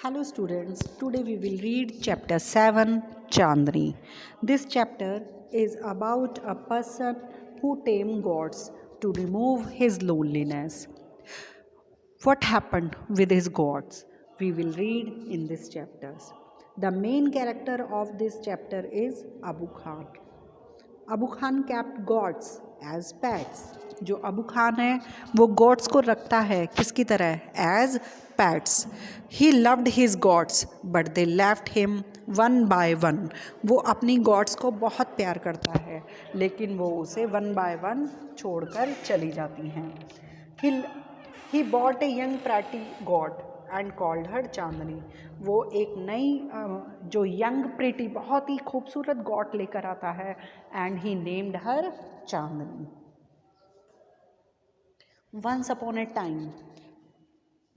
Hello students, today we will read chapter 7 Chandni. This chapter is about a person who tamed gods to remove his loneliness. What happened with his gods? We will read in this chapters. The main character of this chapter is Abu Khan. Abu Khan kept goats as pets. जो अबू खान है वो God's को रखता है किसकी तरह? As pets. He loved his goats but they left him one by one. वो अपनी गॉड्स को बहुत प्यार करता है लेकिन वो उसे वन बाय वन छोड़कर चली जाती हैं. He bought a young pretty goat and called her Chandni. वो एक नई जो यंग प्रिटी बहुत ही खूबसूरत गॉड लेकर आता है and he named her Chandni. Once upon a time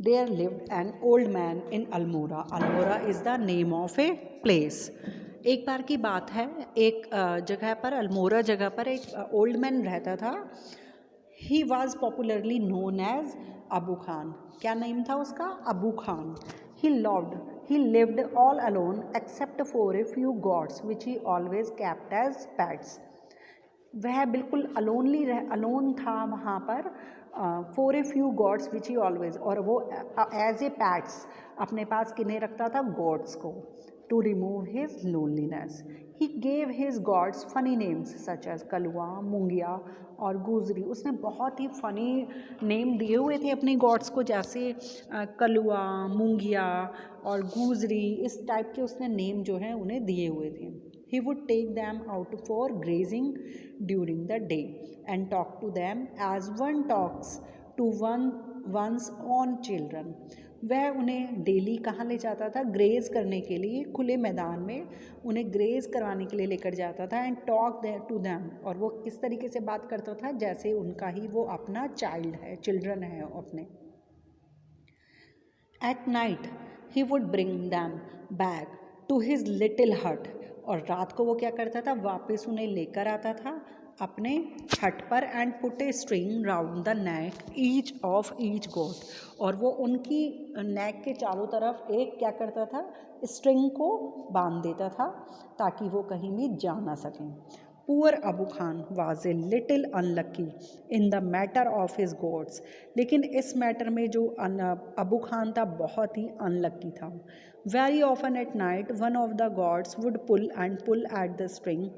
there lived an old man in Almora. Almora is the name of a place. एक बार की बात है, एक जगह पर, अल्मोरा जगह पर एक ओल्ड मैन रहता था. He was popularly known as Abu Khan. क्या नेम था उसका? Abu Khan. He lived all alone except for a few gods which he always kept as pets. वह बिल्कुल अलोन था वहाँ पर. for a few gods which he always, और वो एज ए पैट्स अपने पास किन्हें रखता था? गॉड्स को. to remove his loneliness. He gave his gods funny names such as कलुआ, मूंगिया और गूजरी. उसने बहुत ही फ़नी नेम दिए हुए थे अपने गॉड्स को, जैसे कलुआ, मूंगिया और गूजरी. इस टाइप के उसने नेम जो हैं उन्हें दिए हुए थे. He would take them out for grazing during the day and talk to them as one talks to one's own children. वह उन्हें डेली कहाँ ले जाता था? ग्रेज करने के लिए, खुले मैदान में उन्हें ग्रेज करवाने के लिए लेकर जाता था. एंड टॉक टू दैम, और वो किस तरीके से बात करता था? जैसे उनका ही वो अपना चाइल्ड है, चिल्ड्रन है अपने. At night he would bring them back to his little hut. और रात को वो क्या करता था? वापस उन्हें लेकर आता था अपने हट पर. And put a string round the neck each of each goat. और वो उनकी नेक के चारों तरफ एक क्या करता था? स्ट्रिंग को बांध देता था ताकि वो कहीं भी जा ना सकें. Poor Abu Khan was a little unlucky in the matter of his goats. लेकिन इस मैटर में जो अबू खान था बहुत ही अनलक्की था. Very often at night one of the goats would pull at the string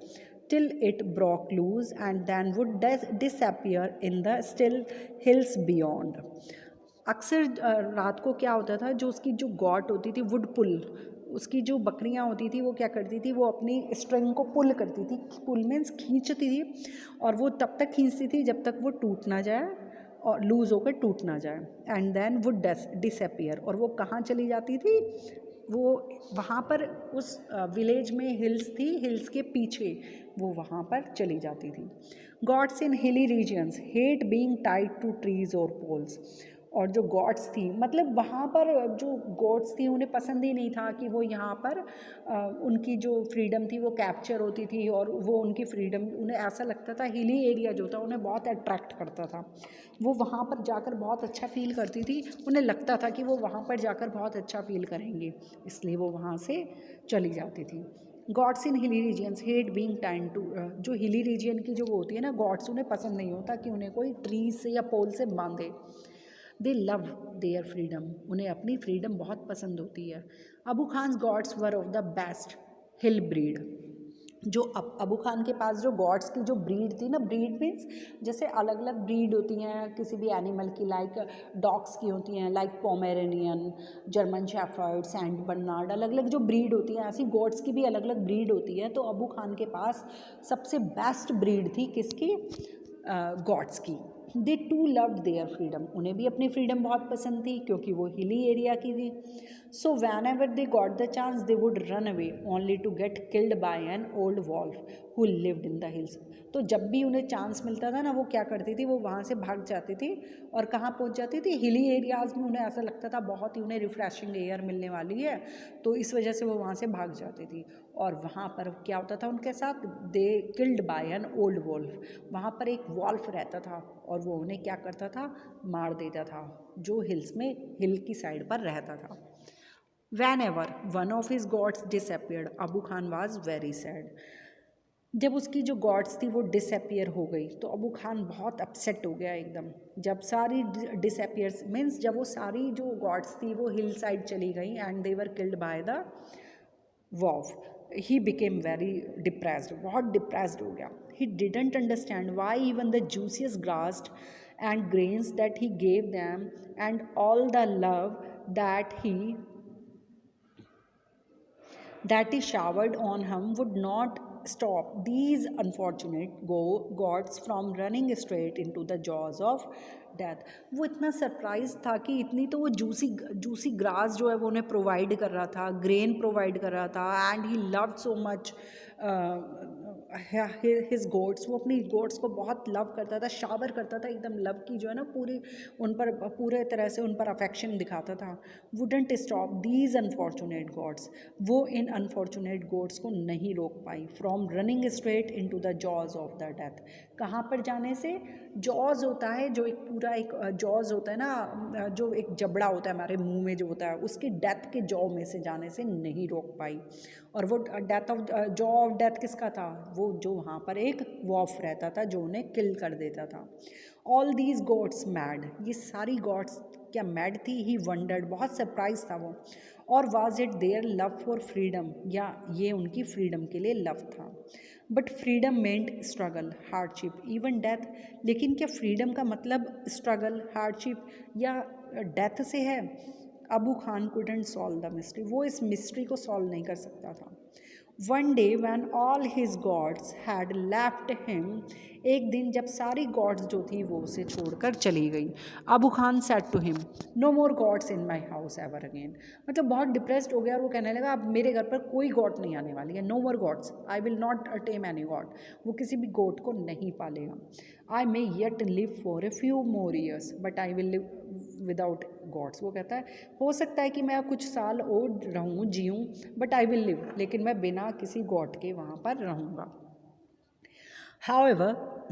till it broke loose and then would disappear in the still hills beyond. अक्सर रात को क्या होता था, जो उसकी जो गॉड होती थी वुड पुल, उसकी जो बकरियां होती थी वो क्या करती थी? वो अपनी स्ट्रिंग को पुल करती थी. पुल मीन्स खींचती थी, और वो तब तक खींचती थी जब तक वो टूट ना जाए और लूज़ होकर टूट ना जाए. And then would disappear. और वो कहाँ चली जाती थी? वो वहाँ पर उस विलेज में हिल्स थी, हिल्स के पीछे वो वहाँ पर चली जाती थी. Goats in hilly regions hate being tied to trees और पोल्स. और जो गॉड्स थी, मतलब वहाँ पर जो गॉड्स थी उन्हें पसंद ही नहीं था कि वो यहाँ पर उनकी जो फ्रीडम थी वो कैप्चर होती थी, और वो उनकी फ्रीडम, उन्हें ऐसा लगता था हिली एरिया जो था उन्हें बहुत अट्रैक्ट करता था. वो वहाँ पर जाकर बहुत अच्छा फील करती थी, उन्हें लगता था कि वो वहाँ पर जाकर बहुत अच्छा फील करेंगे, इसलिए वो वहाँ से चली जाती थी. Goats in hilly regions hate being tied to. जो हिली रीजन की जो वो होती है ना गॉड्स, उन्हें पसंद नहीं होता कि उन्हें कोई ट्री से या पोल से बांधे. They love their freedom. उन्हें अपनी फ्रीडम बहुत पसंद होती है. Abu Khan's goats were of the best hill breed. जो अबू खान के पास जो गॉड्स की जो ब्रीड थी ना, ब्रीड मीन्स जैसे अलग अलग ब्रीड होती हैं किसी भी एनिमल की, लाइक डॉग्स की होती हैं, like Pomeranian, German shepherd, Saint Bernard, अलग अलग जो ब्रीड होती हैं, ऐसी गॉड्स की भी अलग अलग ब्रीड होती है. तो अबू खान के पास सबसे बेस्ट ब्रीड थी किसकी? गॉड्स की. दे टू लव्ड देयर फ्रीडम. उन्हें भी अपनी फ्रीडम बहुत पसंद थी क्योंकि वो हिली एरिया की थी. So whenever they got the chance they would run away only to get killed by an old wolf who lived in the hills. तो जब भी उन्हें चांस मिलता था ना, वो क्या करती थी? वो वहाँ से भाग जाती थी और कहाँ पहुँच जाती थी? हिली एरियाज़ में. उन्हें ऐसा लगता था बहुत ही उन्हें रिफ्रेशिंग एयर मिलने वाली है, तो इस वजह से वो वहाँ से भाग जाती थी. और वहाँ पर क्या होता था उनके साथ? They killed by an old wolf. वहाँ पर एक वॉल्फ रहता था और वो उन्हें क्या करता था? मार देता था, जो हिल्स में हिल की साइड पर रहता था. Whenever one of his gods disappeared, Abu Khan was very sad. जब उसकी जो गॉड्स थी वो डिसअपियर हो गई तो अबू खान बहुत अपसेट हो गया एकदम. जब सारी डिसअपियर्स मीन्स जब वो सारी जो गॉड्स थी वो हिल साइड चली गई and they were killed by the वॉव, ही बिकेम वेरी डिप्रेस्ड, बहुत डिप्रेस्ड हो गया. He didn't understand why even the juicy grass and grains that he gave them and all the love that he showered on him would not stop these unfortunate gods from running straight into the jaws of death. वो इतना surprise था कि इतनी तो वो juicy grass जो है वो उन्हें प्रोवाइड कर रहा था, ग्रेन प्रोवाइड कर रहा था and he loved so much his goats. वो अपनी गोड्स को बहुत लव करता था, शावर करता था एकदम लव की जो है ना पूरी उन पर पूरे तरह से उन पर अफेक्शन दिखाता था. Wouldn't stop these unfortunate goats, वो इन अनफॉर्चुनेट गॉड्स को नहीं रोक पाई from running straight into the jaws of the death. कहाँ पर जाने से? जॉज होता है जो एक पूरा एक जॉज होता है ना, जो एक जबड़ा होता है हमारे मुंह में जो होता है, उसकी डेथ के जॉ में से जाने से नहीं रोक पाई. और वो death of jaw of death किसका था? वो जो वहाँ पर एक वॉफ रहता था जो उन्हें किल कर देता था. ऑल दीज गॉड्स मैड, ये सारी गॉड्स क्या मैड थी? ही वंडर्ड, बहुत सरप्राइज था वो. और was it their love for freedom, या ये उनकी फ्रीडम के लिए लव था? But freedom meant struggle, hardship, even death. लेकिन क्या फ्रीडम का मतलब स्ट्रगल, हार्डशिप या डेथ से है? Abu Khan couldn't solve the mystery, वो इस मिस्ट्री को सॉल्व नहीं कर सकता था. One day when all his goats had left him, एक दिन जब सारी गॉड्स जो थी वो उसे छोड़कर चली गई. Abu Khan said to him, no more goats in my house ever again. मतलब बहुत डिप्रेस्ड हो गया और वो कहने लगा अब मेरे घर पर कोई गॉड नहीं आने वाली है. No more goats, I will not tame any goat. वो किसी भी गॉड को नहीं पालेगा. I may yet live for a few more years but I will live without goats. वो कहता है हो सकता है कि मैं कुछ साल और रहूँ, जीऊँ, बट आई विल लिव, लेकिन मैं बिना किसी गॉड के वहाँ पर रहूँगा. However,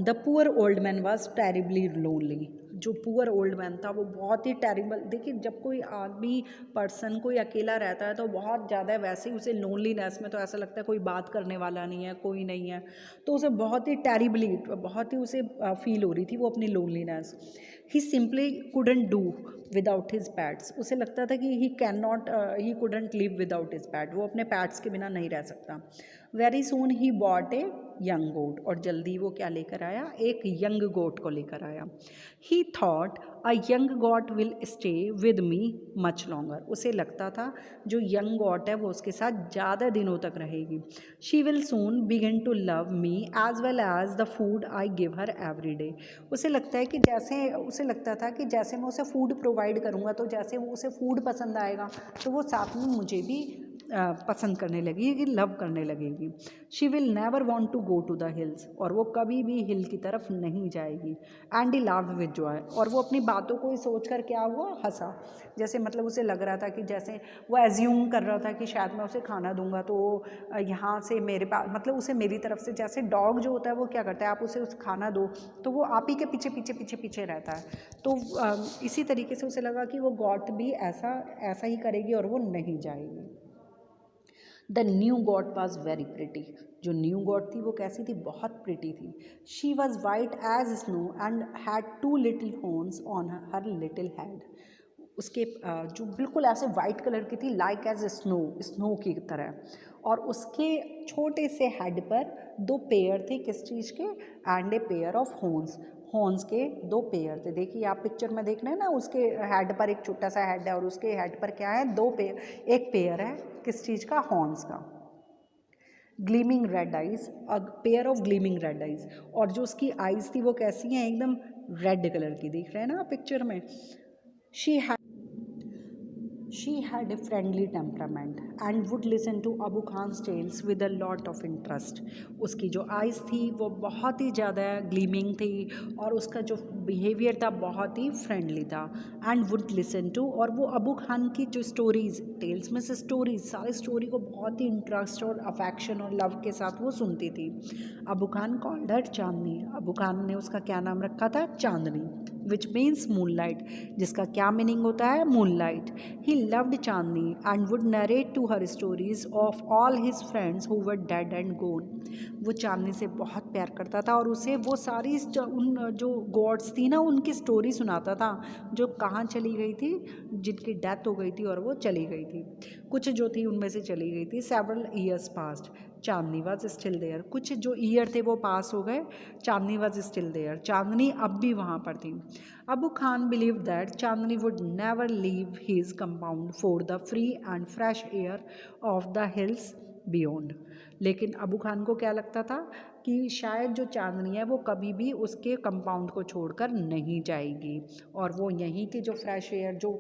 the poor old man was terribly lonely. जो पुअर ओल्ड मैन था वो बहुत ही टेरिबल. देखिए जब कोई आदमी पर्सन कोई अकेला रहता है तो बहुत ज़्यादा वैसे ही उसे लोनलीनेस में तो ऐसा लगता है कोई बात करने वाला नहीं है, कोई नहीं है, तो उसे बहुत ही टेरिबली, बहुत ही उसे फील हो रही थी वो अपनी loneliness. He simply couldn't do without his pets. उसे लगता था कि he couldn't live without his pet, वो अपने पैट्स के बिना नहीं रह सकता. Very soon he bought a young goat, और जल्दी वो क्या लेकर आया? एक यंग गोट को लेकर आया. ही thought a young got will stay with me much longer. उसे लगता था जो यंग गॉट है वो उसके साथ ज़्यादा दिनों तक रहेगी. She will soon begin to love me as well as the food I give her every day. उसे लगता है कि जैसे उसे लगता था कि जैसे मैं उसे फूड प्रोवाइड करूँगा तो जैसे वो उसे फूड पसंद आएगा तो वो साथ में मुझे भी पसंद करने लगेगी, लव करने लगेगी. She will never want to go to the hills, और वो कभी भी हिल की तरफ नहीं जाएगी. And he loved with joy, और वो अपनी बातों को ही सोच कर क्या हुआ? हंसा. जैसे मतलब उसे लग रहा था कि जैसे वो एज्यूम कर रहा था कि शायद मैं उसे खाना दूंगा तो यहाँ से मेरे पास, मतलब उसे मेरी तरफ से, जैसे डॉग जो होता है वो क्या करता है, आप उसे खाना दो तो वो आप ही के पीछे पीछे पीछे पीछे रहता है. तो इसी तरीके से उसे लगा कि वो गॉड भी ऐसा ही करेगी और वो नहीं जाएगी. The new goat was very pretty. जो न्यू गॉड थी वो कैसी थी? बहुत प्रिटी थी. She was white as snow and had 2 little horns on her little head. उसके जो बिल्कुल ऐसे वाइट कलर की थी, लाइक एज स्नो की तरह, और उसके छोटे से हेड पर 2 पेयर थे. किस चीज़ के? And a pair of horns के 2 पेयर थे. देखिए आप पिक्चर में देख रहे हैं ना, उसके हेड पर एक छोटा सा हेड है और उसके हेड पर क्या है? 2 पेयर. एक पेयर है किस चीज़ का? हॉर्न्स का. Gleaming red eyes, a pair of gleaming red eyes, और जो उसकी आइज थी वो कैसी हैं? एकदम रेड कलर की. देख रहे हैं ना पिक्चर में. She had a friendly temperament and would listen to Abu Khan's tales with a lot of interest. उसकी जो आइज़ थी वो बहुत ही ज़्यादा ग्लीमिंग थी और उसका जो बिहेवियर था बहुत ही फ्रेंडली था. एंड वुड लिसन टू, और वो अबू खान की जो स्टोरीज़, टेल्स में से स्टोरीज, सारी स्टोरी को बहुत ही इंटरेस्ट और अफेक्शन और लव के साथ वो सुनती थी. अबू खान कॉल्ड हर चांदनी. अबू खान ने उसका क्या नाम रखा था? चांदनी. विच मीन्स मूनलाइट, जिसका क्या मीनिंग होता है moonlight. He loved Chandni and would narrate to her stories of all his friends who were dead and gone. वो चांदनी से बहुत प्यार करता था और उसे वो सारी उन जो गॉड्स थी ना उनकी स्टोरी सुनाता था, जो कहाँ चली गई थी, जिनकी डेथ हो गई थी और वो चली गई थी। कुछ जो थी उनमें से चली गई थी। Several years passed, Chandni was still there. कुछ जो ईयर थे वो पास हो गए, Chandni was still there, Chandni अब भी वहाँ पर थी। Abu Khan believe that Chandni would never leave his compound for the free and fresh air of the hills beyond. लेकिन अबू खान को क्या लगता था कि शायद जो चांदनी है वो कभी भी उसके कंपाउंड को छोड़कर नहीं जाएगी और वो यहीं की जो फ्रेश एयर जो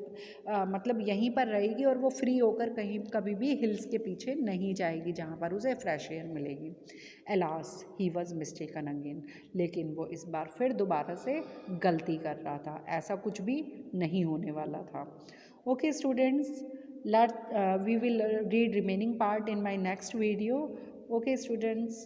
मतलब यहीं पर रहेगी और वो फ्री होकर कहीं कभी भी हिल्स के पीछे नहीं जाएगी जहाँ पर उसे फ्रेश एयर मिलेगी। Alas he was mistaken again, लेकिन वो इस बार फिर दोबारा से गलती कर रहा था, ऐसा कुछ भी नहीं होने वाला था। Okay students, we will read remaining part in my next video. Okay students.